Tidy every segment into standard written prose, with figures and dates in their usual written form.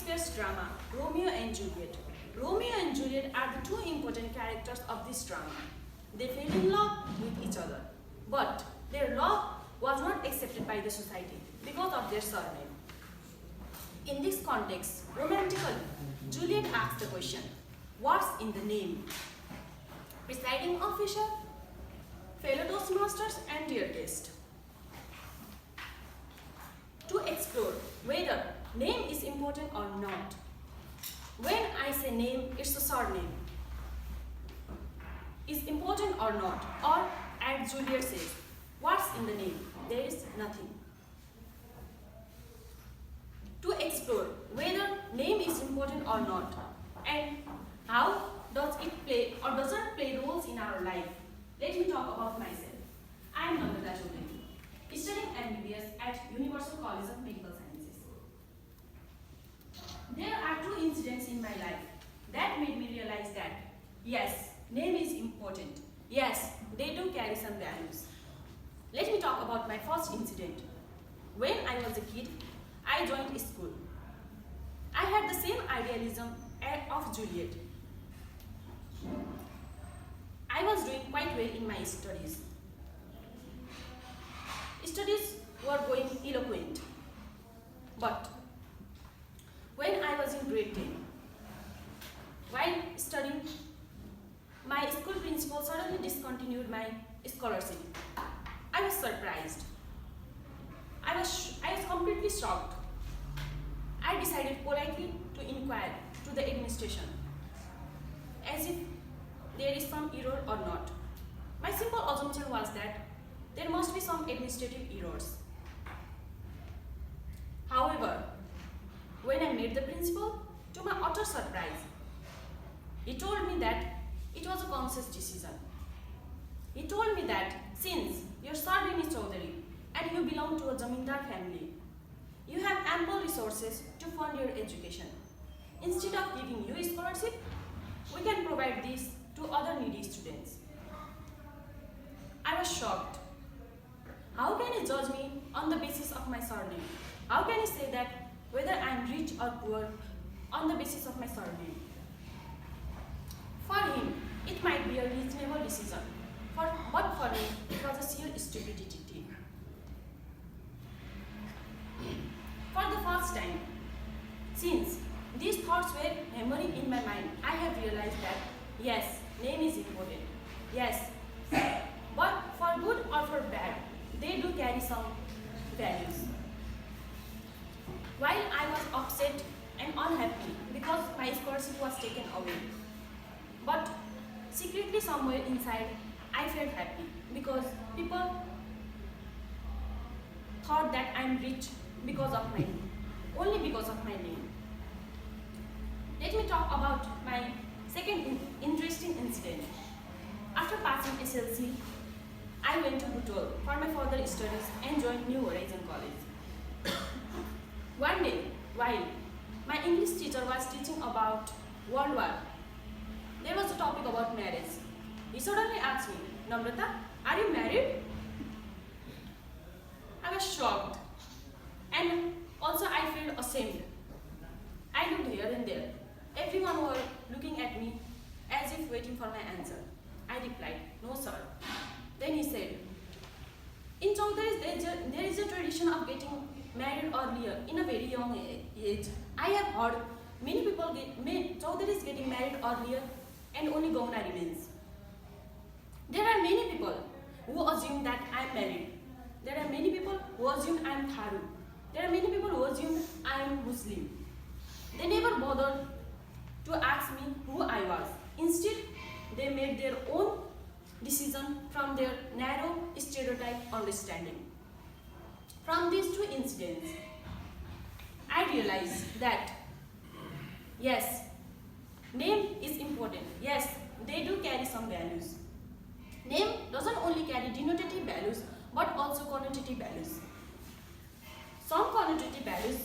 Shakespeare's drama, Romeo and Juliet. Romeo and Juliet are the two important characters of this drama. They fell in love with each other, but their love was not accepted by the society because of their surname. In this context, romantically, Juliet asked the question, what's in the name? Presiding officer, fellow Toastmasters, and dear guest. To explore whether name is important or not. When I say name, it's a surname. Is important or not? Or as Juliet says, what's in the name? There is nothing. To explore whether name is important or not and how does it play or doesn't play roles in our life, let me talk about myself. I am Namrata, Chaudhary, studying MBBS at Universal College of Medical Sciences. There are two incidents in my life that made me realize that yes, name is important. Yes, they do carry some values. Let me talk about my first incident. When I was a kid, I joined school. I had the same idealism of Juliet. I was doing quite well in my studies. Studies were going eloquent. But when I was in grade 10, while studying, my school principal suddenly discontinued my scholarship. I was surprised. I was completely shocked. I decided politely to inquire to the administration as if there is some error or not. My simple assumption was that there must be some administrative errors. However, when I met the principal, to my utter surprise, he told me that it was a conscious decision. He told me that since your surname is Chaudhary and you belong to a Zamindar family, you have ample resources to fund your education. Instead of giving you a scholarship, we can provide this to other needy students. I was shocked. How can he judge me on the basis of my surname? How can he say that whether I am rich or poor on the basis of my surname? For him, it might be a reasonable decision, but for me, it was a sheer stupidity. For the first time, since these thoughts were hammering in my mind, I have realized that yes, name is important. Yes, but for good or for bad, they do carry some values. While I was upset and unhappy because my scholarship was taken away, but secretly somewhere inside, I felt happy because people thought that I am rich because of my name, only because of my name. Let me talk about my second interesting incident. After passing SLC, I went to Butol for my further studies and joined New Horizon College. One day, while my English teacher was teaching about World War, there was a topic about marriage. He suddenly asked me, Namrata, are you married? I was shocked and also I felt ashamed. I looked here and there. Everyone were looking at me as if waiting for my answer. I replied, no sir. Then he said, in Chaudhary's there is a tradition of getting married earlier in a very young age. I have heard many people Chaudhary's getting married earlier and only Gauna remains. There are many people who assume that I am married. There are many people who assume I am Tharu. There are many people who assume I am Muslim. They never bothered to ask me who I was. Instead, they made their own decision from their narrow stereotype understanding. From these two incidents, I realized that yes, name is important. Yes, they do carry some values. Name doesn't only carry denotative values but also connotative values. Some connotative values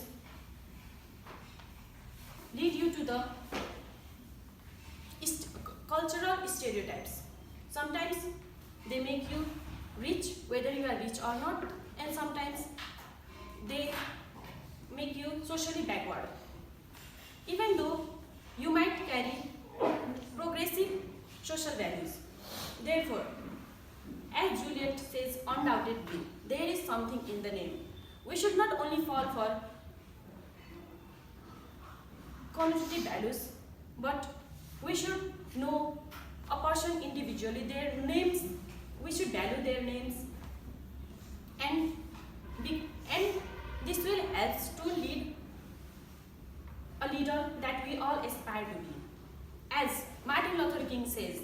lead you to the cultural stereotypes. Sometimes they make you rich, whether you are rich or not, and sometimes they make you socially backward. even though you might carry progressive social values. Therefore, as Juliet says, undoubtedly, there is something in the name. We should not only fall for connotative values, but we should know a person individually, their names, we should value their names, and this will help to lead a leader that we all aspire to be. As Martin Luther King says,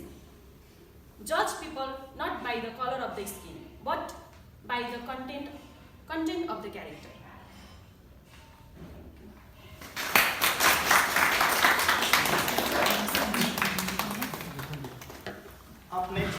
judge people not by the color of the skin, but by the content of the character. आपने